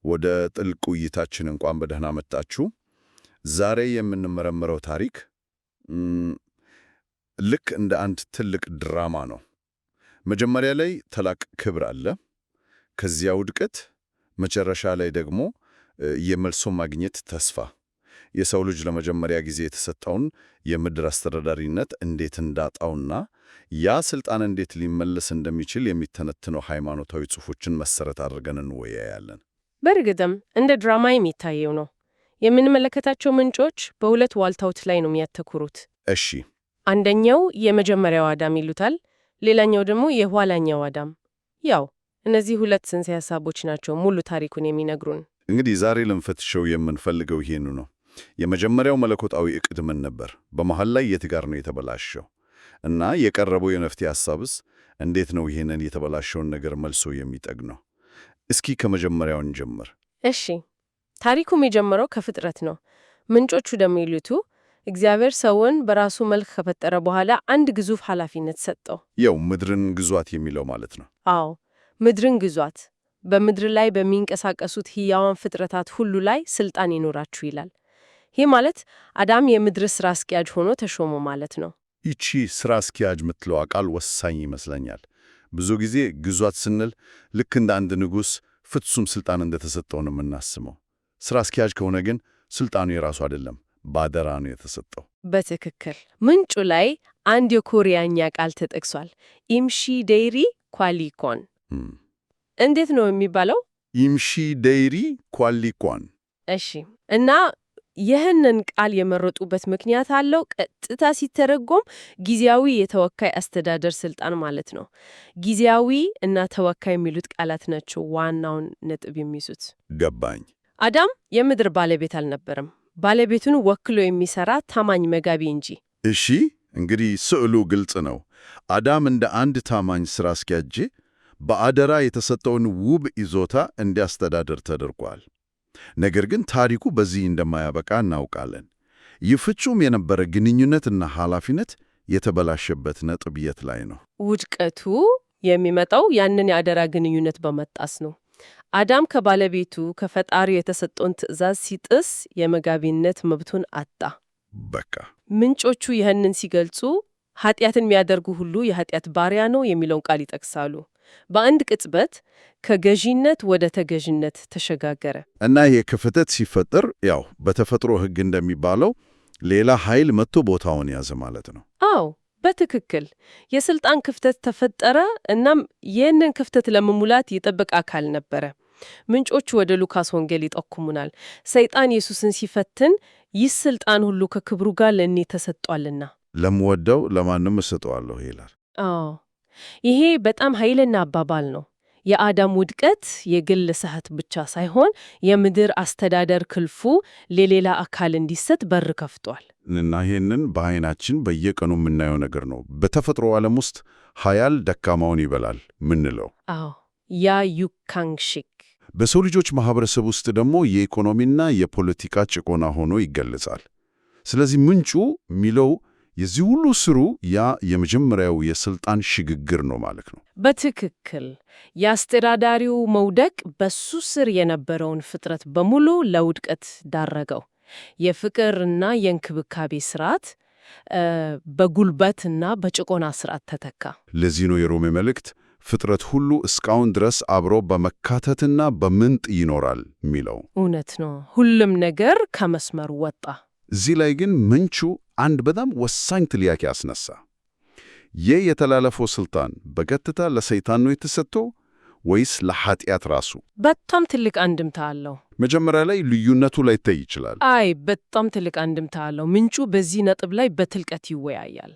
ወደ ጥልቅ ውይይታችን እንኳን በደህና መጣችሁ። ዛሬ የምንመረምረው ታሪክ ልክ እንደ አንድ ትልቅ ድራማ ነው። መጀመሪያ ላይ ታላቅ ክብር አለ፣ ከዚያ ውድቀት፣ መጨረሻ ላይ ደግሞ የመልሶ ማግኘት ተስፋ። የሰው ልጅ ለመጀመሪያ ጊዜ የተሰጠውን የምድር አስተዳዳሪነት እንዴት እንዳጣውና ያ ስልጣን እንዴት ሊመለስ እንደሚችል የሚተነትነው ሃይማኖታዊ ጽሑፎችን መሰረት አድርገን እንወያያለን። በእርግጥም እንደ ድራማ የሚታየው ነው። የምንመለከታቸው ምንጮች በሁለት ዋልታዎች ላይ ነው የሚያተኩሩት። እሺ፣ አንደኛው የመጀመሪያው አዳም ይሉታል፣ ሌላኛው ደግሞ የኋላኛው አዳም። ያው እነዚህ ሁለት ጽንሰ ሐሳቦች ናቸው ሙሉ ታሪኩን የሚነግሩን። እንግዲህ ዛሬ ልንፈትሸው የምንፈልገው ይሄኑ ነው። የመጀመሪያው መለኮታዊ ዕቅድ ምን ነበር? በመሃል ላይ የት ጋር ነው የተበላሸው? እና የቀረበው የመፍትሄ ሐሳብስ እንዴት ነው ይሄንን የተበላሸውን ነገር መልሶ የሚጠግነው? እስኪ ከመጀመሪያው እንጀምር። እሺ፣ ታሪኩም የጀመረው ከፍጥረት ነው። ምንጮቹ እንደሚሉት እግዚአብሔር ሰውን በራሱ መልክ ከፈጠረ በኋላ አንድ ግዙፍ ኃላፊነት ሰጠው። ያው ምድርን ግዟት የሚለው ማለት ነው። አዎ፣ ምድርን ግዟት፣ በምድር ላይ በሚንቀሳቀሱት ሕያዋን ፍጥረታት ሁሉ ላይ ስልጣን ይኖራችሁ ይላል። ይህ ማለት አዳም የምድር ሥራ አስኪያጅ ሆኖ ተሾሞ ማለት ነው። ይቺ ሥራ አስኪያጅ የምትለዋ ቃል ወሳኝ ይመስለኛል። ብዙ ጊዜ ግዟት ስንል ልክ እንደ አንድ ንጉሥ ፍጹም ሥልጣን እንደተሰጠው ነው የምናስበው። ሥራ አስኪያጅ ከሆነ ግን ሥልጣኑ የራሱ አይደለም፣ ባደራ ነው የተሰጠው። በትክክል ምንጩ ላይ አንድ የኮሪያኛ ቃል ተጠቅሷል። ኢምሺ ዴይሪ ኳሊኮን። እንዴት ነው የሚባለው? ኢምሺ ዴይሪ ኳሊኮን። እሺ፣ እና ይህንን ቃል የመረጡበት ምክንያት አለው። ቀጥታ ሲተረጎም ጊዜያዊ የተወካይ አስተዳደር ስልጣን ማለት ነው። ጊዜያዊ እና ተወካይ የሚሉት ቃላት ናቸው ዋናውን ነጥብ የሚይዙት። ገባኝ። አዳም የምድር ባለቤት አልነበረም፣ ባለቤቱን ወክሎ የሚሰራ ታማኝ መጋቢ እንጂ። እሺ፣ እንግዲህ ስዕሉ ግልጽ ነው። አዳም እንደ አንድ ታማኝ ሥራ አስኪያጅ በአደራ የተሰጠውን ውብ ይዞታ እንዲያስተዳድር ተደርጓል። ነገር ግን ታሪኩ በዚህ እንደማያበቃ እናውቃለን። ይህ ፍጹም የነበረ ግንኙነትና ኃላፊነት የተበላሸበት ነጥብ የት ላይ ነው? ውድቀቱ የሚመጣው ያንን የአደራ ግንኙነት በመጣስ ነው። አዳም ከባለቤቱ ከፈጣሪው የተሰጠውን ትዕዛዝ ሲጥስ የመጋቢነት መብቱን አጣ። በቃ ምንጮቹ ይህንን ሲገልጹ ኃጢአትን የሚያደርጉ ሁሉ የኃጢአት ባሪያ ነው የሚለውን ቃል ይጠቅሳሉ። በአንድ ቅጽበት ከገዢነት ወደ ተገዥነት ተሸጋገረ እና ይህ ክፍተት ሲፈጠር ያው በተፈጥሮ ሕግ እንደሚባለው ሌላ ኃይል መጥቶ ቦታውን ያዘ ማለት ነው። አዎ፣ በትክክል የስልጣን ክፍተት ተፈጠረ። እናም ይህንን ክፍተት ለመሙላት የጠበቀ አካል ነበረ። ምንጮቹ ወደ ሉቃስ ወንጌል ይጠቁሙናል። ሰይጣን ኢየሱስን ሲፈትን ይህ ስልጣን ሁሉ ከክብሩ ጋር ለእኔ ተሰጥቷልና ለምወደው ለማንም እሰጠዋለሁ ይላል። አዎ፣ ይሄ በጣም ኃይለኛ አባባል ነው። የአዳም ውድቀት የግል ስህተት ብቻ ሳይሆን የምድር አስተዳደር ክልፉ ለሌላ አካል እንዲሰጥ በር ከፍቷል። እና ይህንን በዓይናችን በየቀኑ የምናየው ነገር ነው። በተፈጥሮ ዓለም ውስጥ ኃያል ደካማውን ይበላል ምንለው። አዎ፣ ያ ዩካንግሺክ። በሰው ልጆች ማህበረሰብ ውስጥ ደግሞ የኢኮኖሚና የፖለቲካ ጭቆና ሆኖ ይገለጻል። ስለዚህ ምንጩ የሚለው የዚህ ሁሉ ስሩ ያ የመጀመሪያው የስልጣን ሽግግር ነው ማለት ነው። በትክክል የአስተዳዳሪው መውደቅ በሱ ስር የነበረውን ፍጥረት በሙሉ ለውድቀት ዳረገው። የፍቅርና የእንክብካቤ ስርዓት በጉልበትና በጭቆና ስርዓት ተተካ። ለዚህ ነው የሮሜ መልእክት ፍጥረት ሁሉ እስካሁን ድረስ አብሮ በመካተትና በምንጥ ይኖራል የሚለው። እውነት ነው። ሁሉም ነገር ከመስመሩ ወጣ። እዚህ ላይ ግን ምንቹ አንድ በጣም ወሳኝ ጥያቄ አስነሳ። ይህ የተላለፈው ስልጣን በቀጥታ ለሰይጣን ነው የተሰጠው ወይስ ለኃጢአት ራሱ? በጣም ትልቅ አንድምታ አለው። መጀመሪያ ላይ ልዩነቱ ላይታይ ይችላል። በጣም ትልቅ አንድምታ አለው። ምንጩ በዚህ ነጥብ ላይ በጥልቀት ይወያያል።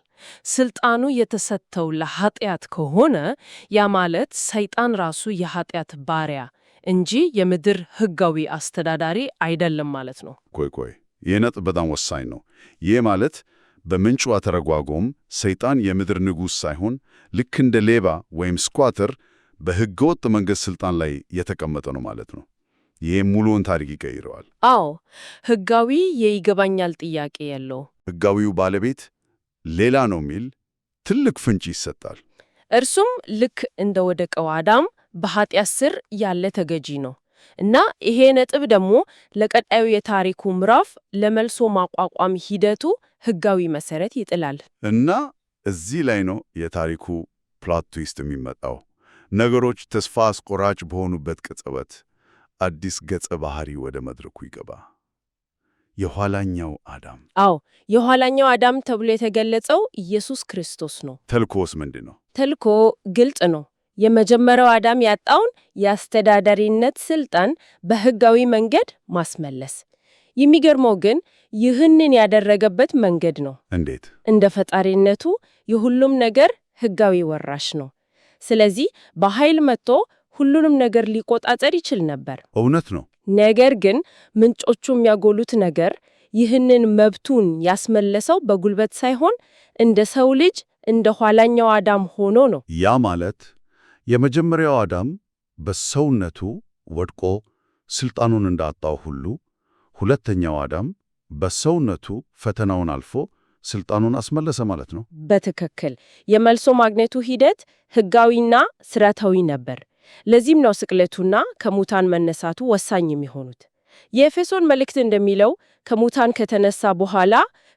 ስልጣኑ የተሰጠው ለኃጢአት ከሆነ ያ ማለት ሰይጣን ራሱ የኃጢአት ባሪያ እንጂ የምድር ሕጋዊ አስተዳዳሪ አይደለም ማለት ነው። ቆይ ይህ ነጥብ በጣም ወሳኝ ነው። ይህ ማለት በምንጩ አተረጓጎም ሰይጣን የምድር ንጉሥ ሳይሆን ልክ እንደ ሌባ ወይም ስኳተር በሕገወጥ መንገድ ስልጣን ላይ የተቀመጠ ነው ማለት ነው። ይህም ሙሉውን ታሪክ ይቀይረዋል። አዎ፣ ሕጋዊ የይገባኛል ጥያቄ የለው። ሕጋዊው ባለቤት ሌላ ነው የሚል ትልቅ ፍንጭ ይሰጣል። እርሱም ልክ እንደ ወደቀው አዳም በኃጢአት ስር ያለ ተገዢ ነው። እና ይሄ ነጥብ ደግሞ ለቀጣዩ የታሪኩ ምዕራፍ ለመልሶ ማቋቋም ሂደቱ ሕጋዊ መሰረት ይጥላል። እና እዚህ ላይ ነው የታሪኩ ፕሎት ትዊስት የሚመጣው። ነገሮች ተስፋ አስቆራጭ በሆኑበት ቅጽበት አዲስ ገጸ ባህሪ ወደ መድረኩ ይገባ። የኋላኛው አዳም። አዎ፣ የኋላኛው አዳም ተብሎ የተገለጸው ኢየሱስ ክርስቶስ ነው። ተልኮስ ምንድን ነው? ተልኮ ግልጽ ነው። የመጀመሪያው አዳም ያጣውን የአስተዳዳሪነት ስልጣን በሕጋዊ መንገድ ማስመለስ። የሚገርመው ግን ይህንን ያደረገበት መንገድ ነው። እንዴት? እንደ ፈጣሪነቱ የሁሉም ነገር ሕጋዊ ወራሽ ነው። ስለዚህ በኃይል መጥቶ ሁሉንም ነገር ሊቆጣጠር ይችል ነበር። እውነት ነው። ነገር ግን ምንጮቹ የሚያጎሉት ነገር ይህንን መብቱን ያስመለሰው በጉልበት ሳይሆን እንደ ሰው ልጅ እንደ ኋላኛው አዳም ሆኖ ነው። ያ ማለት የመጀመሪያው አዳም በሰውነቱ ወድቆ ስልጣኑን እንዳጣው ሁሉ ሁለተኛው አዳም በሰውነቱ ፈተናውን አልፎ ስልጣኑን አስመለሰ ማለት ነው። በትክክል የመልሶ ማግኘቱ ሂደት ሕጋዊና ስርዓታዊ ነበር። ለዚህም ነው ስቅለቱና ከሙታን መነሳቱ ወሳኝ የሚሆኑት። የኤፌሶን መልእክት እንደሚለው ከሙታን ከተነሳ በኋላ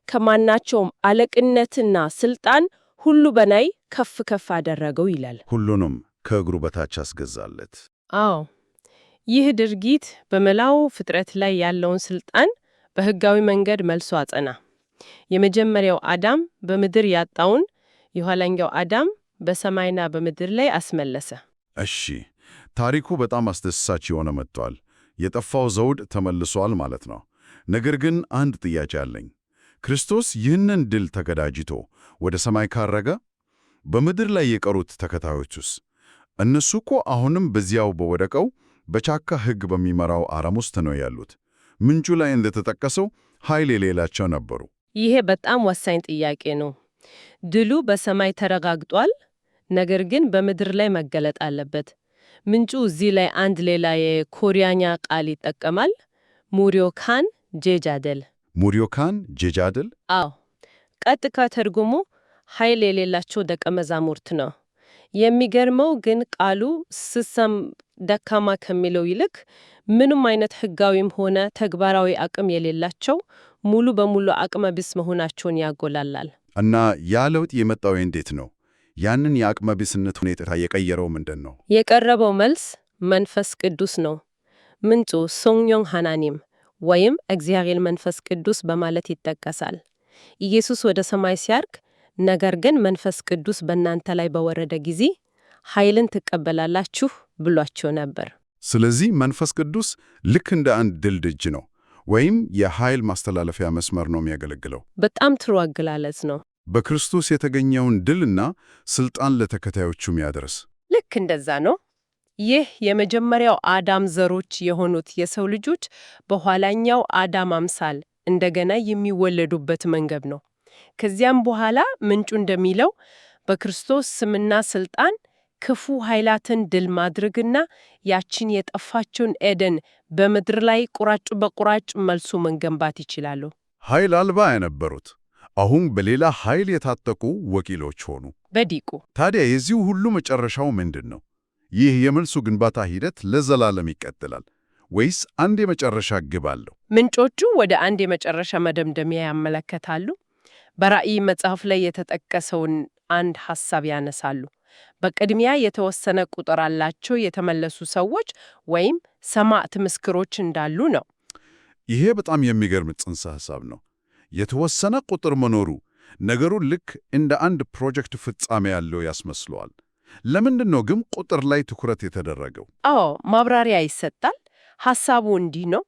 ከማናቸውም አለቅነትና ስልጣን ሁሉ በላይ ከፍ ከፍ አደረገው ይላል። ሁሉንም ከእግሩ በታች አስገዛለት። አዎ፣ ይህ ድርጊት በመላው ፍጥረት ላይ ያለውን ስልጣን በሕጋዊ መንገድ መልሶ አጸና። የመጀመሪያው አዳም በምድር ያጣውን የኋላኛው አዳም በሰማይና በምድር ላይ አስመለሰ። እሺ፣ ታሪኩ በጣም አስደሳች የሆነ መጥቷል። የጠፋው ዘውድ ተመልሷል ማለት ነው። ነገር ግን አንድ ጥያቄ አለኝ። ክርስቶስ ይህንን ድል ተገዳጅቶ ወደ ሰማይ ካረገ በምድር ላይ የቀሩት ተከታዮቹስ? እነሱ እኮ አሁንም በዚያው በወደቀው በጫካ ሕግ በሚመራው አረም ውስጥ ነው ያሉት። ምንጩ ላይ እንደተጠቀሰው ኃይል የሌላቸው ነበሩ። ይሄ በጣም ወሳኝ ጥያቄ ነው። ድሉ በሰማይ ተረጋግጧል፣ ነገር ግን በምድር ላይ መገለጥ አለበት። ምንጩ እዚህ ላይ አንድ ሌላ የኮሪያኛ ቃል ይጠቀማል። ሙሪዮካን ጄጃደል። ሙሪዮካን ጄጃደል? አዎ፣ ቀጥታ ትርጉሙ ኃይል የሌላቸው ደቀ መዛሙርት ነው። የሚገርመው ግን ቃሉ ስሰም ደካማ ከሚለው ይልቅ ምንም አይነት ሕጋዊም ሆነ ተግባራዊ አቅም የሌላቸው ሙሉ በሙሉ አቅመ ቢስ መሆናቸውን ያጎላላል። እና ያ ለውጥ የመጣው እንዴት ነው? ያንን የአቅመ ቢስነት ሁኔታ የቀየረው ምንድን ነው? የቀረበው መልስ መንፈስ ቅዱስ ነው። ምንጩ ሶንዮን ሃናኒም ወይም እግዚአብሔር መንፈስ ቅዱስ በማለት ይጠቀሳል። ኢየሱስ ወደ ሰማይ ሲያርግ፣ ነገር ግን መንፈስ ቅዱስ በእናንተ ላይ በወረደ ጊዜ ኃይልን ትቀበላላችሁ ብሏቸው ነበር። ስለዚህ መንፈስ ቅዱስ ልክ እንደ አንድ ድልድይ ነው፣ ወይም የኃይል ማስተላለፊያ መስመር ነው የሚያገለግለው። በጣም ጥሩ አገላለጽ ነው። በክርስቶስ የተገኘውን ድልና ስልጣን ለተከታዮቹ የሚያደርስ። ልክ እንደዛ ነው። ይህ የመጀመሪያው አዳም ዘሮች የሆኑት የሰው ልጆች በኋላኛው አዳም አምሳል እንደገና የሚወለዱበት መንገድ ነው። ከዚያም በኋላ ምንጩ እንደሚለው በክርስቶስ ስምና ስልጣን ክፉ ኃይላትን ድል ማድረግና ያችን የጠፋችውን ኤደን በምድር ላይ ቁራጭ በቁራጭ መልሶ መገንባት ይችላሉ። ኃይል አልባ የነበሩት አሁን በሌላ ኃይል የታጠቁ ወኪሎች ሆኑ። በዲቁ ታዲያ የዚሁ ሁሉ መጨረሻው ምንድን ነው? ይህ የመልሱ ግንባታ ሂደት ለዘላለም ይቀጥላል ወይስ አንድ የመጨረሻ ግብ አለው? ምንጮቹ ወደ አንድ የመጨረሻ መደምደሚያ ያመለከታሉ። በራእይ መጽሐፍ ላይ የተጠቀሰውን አንድ ሐሳብ ያነሳሉ። በቅድሚያ የተወሰነ ቁጥር አላቸው የተመለሱ ሰዎች ወይም ሰማዕት ምስክሮች እንዳሉ ነው። ይሄ በጣም የሚገርም ጽንሰ ሐሳብ ነው። የተወሰነ ቁጥር መኖሩ ነገሩን ልክ እንደ አንድ ፕሮጀክት ፍጻሜ ያለው ያስመስለዋል። ለምንድን ነው ግን ቁጥር ላይ ትኩረት የተደረገው? አዎ፣ ማብራሪያ ይሰጣል። ሐሳቡ እንዲህ ነው።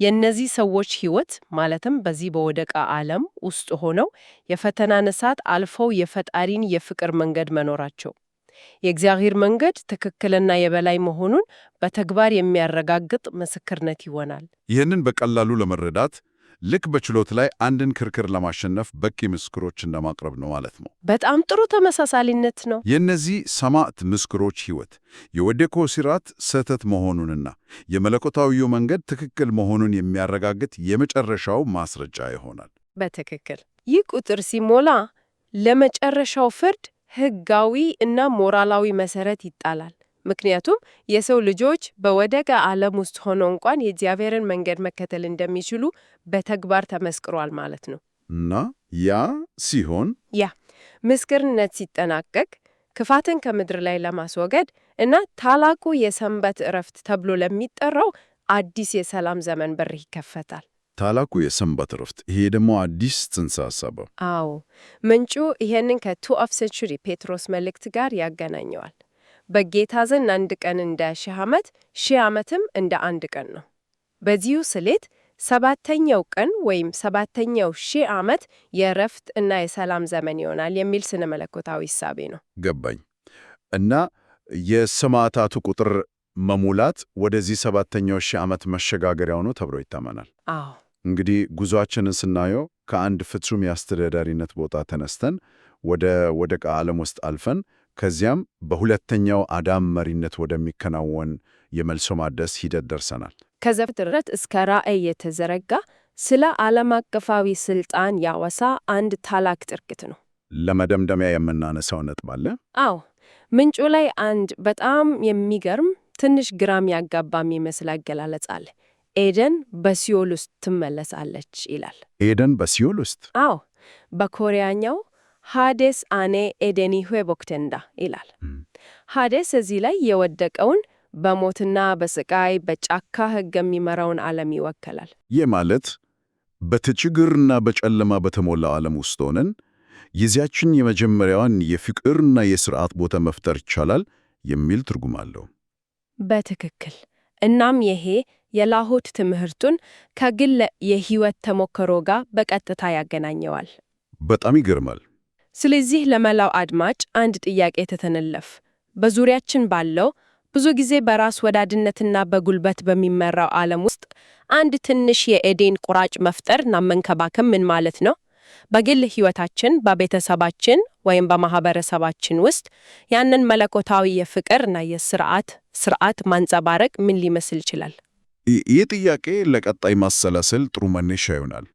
የእነዚህ ሰዎች ሕይወት ማለትም በዚህ በወደቀ ዓለም ውስጥ ሆነው የፈተናን እሳት አልፈው የፈጣሪን የፍቅር መንገድ መኖራቸው የእግዚአብሔር መንገድ ትክክልና የበላይ መሆኑን በተግባር የሚያረጋግጥ ምስክርነት ይሆናል። ይህንን በቀላሉ ለመረዳት ልክ በችሎት ላይ አንድን ክርክር ለማሸነፍ በቂ ምስክሮችን ለማቅረብ ነው ማለት ነው። በጣም ጥሩ ተመሳሳይነት ነው። የእነዚህ ሰማዕት ምስክሮች ሕይወት የወደቀው ሥርዓት ስህተት መሆኑንና የመለኮታዊው መንገድ ትክክል መሆኑን የሚያረጋግጥ የመጨረሻው ማስረጃ ይሆናል። በትክክል ይህ ቁጥር ሲሞላ ለመጨረሻው ፍርድ ሕጋዊ እና ሞራላዊ መሰረት ይጣላል። ምክንያቱም የሰው ልጆች በወደቀ ዓለም ውስጥ ሆነው እንኳን የእግዚአብሔርን መንገድ መከተል እንደሚችሉ በተግባር ተመስክሯል ማለት ነው። እና ያ ሲሆን ምስክርነት ሲጠናቀቅ ክፋትን ከምድር ላይ ለማስወገድ እና ታላቁ የሰንበት ዕረፍት ተብሎ ለሚጠራው አዲስ የሰላም ዘመን በር ይከፈታል። ታላቁ የሰንበት ዕረፍት፣ ይሄ ደግሞ አዲስ ጽንሰ ሐሳብ። አዎ፣ ምንጩ ይሄንን ከ2 ኦፍ ሴንቹሪ ጴጥሮስ መልእክት ጋር ያገናኘዋል። በጌታ ዘንድ አንድ ቀን እንደ 1000 ዓመት፣ 1000 ዓመትም እንደ አንድ ቀን ነው። በዚሁ ስሌት 7ኛው ቀን ወይም 7ኛው 1000 ዓመት የዕረፍት እና የሰላም ዘመን ይሆናል የሚል ስነ መለኮታዊ እሳቤ ነው። ገባኝ። እና የሰማዕታቱ ቁጥር መሙላት ወደዚህ 7ኛው 1000 ዓመት መሸጋገሪያው ነው ተብሎ ይታመናል። አዎ። እንግዲህ ጉዞአችንን ስናየው ከአንድ ፍጹም የአስተዳዳሪነት ቦታ ተነስተን ወደ ዓለም ውስጥ አልፈን ከዚያም በሁለተኛው አዳም መሪነት ወደሚከናወን የመልሶ ማደስ ሂደት ደርሰናል። ከዘፍጥረት እስከ ራእይ የተዘረጋ ስለ ዓለም አቀፋዊ ስልጣን ያወሳ አንድ ታላቅ ጥርቅት ነው። ለመደምደሚያ የምናነሳው ነጥብ አለ? አዎ፣ ምንጩ ላይ አንድ በጣም የሚገርም ትንሽ ግራም ያጋባ የሚመስል አገላለጽ አለ። ኤደን በሲኦል ውስጥ ትመለሳለች ይላል። ኤደን በሲኦል ውስጥ? አዎ፣ በኮሪያኛው ሃዴስ አኔ ኤዴኒ ዌቦክቴንዳ ይላል። ሃዴስ እዚህ ላይ የወደቀውን በሞትና በስቃይ በጫካ ሕግ የሚመራውን ዓለም ይወከላል። ይህ ማለት በችግርና በጨለማ በተሞላው ዓለም ውስጥ ሆነን የዚያችን የመጀመሪያዋን የፍቅርና የሥርዓት ቦታ መፍጠር ይቻላል የሚል ትርጉም አለው። በትክክል። እናም ይሄ የላሆት ትምህርቱን ከግል የሕይወት ተሞክሮ ጋር በቀጥታ ያገናኘዋል። በጣም ይገርማል። ስለዚህ ለመላው አድማጭ አንድ ጥያቄ ተተነለፍ። በዙሪያችን ባለው ብዙ ጊዜ በራስ ወዳድነትና በጉልበት በሚመራው ዓለም ውስጥ አንድ ትንሽ የኤዴን ቁራጭ መፍጠርና መንከባከብ ምን ማለት ነው? በግል ሕይወታችን፣ በቤተሰባችን ወይም በማህበረሰባችን ውስጥ ያንን መለኮታዊ የፍቅርና የሥርዓት ማንጸባረቅ ምን ሊመስል ይችላል? ይህ ጥያቄ ለቀጣይ ማሰላሰል ጥሩ መነሻ ይሆናል።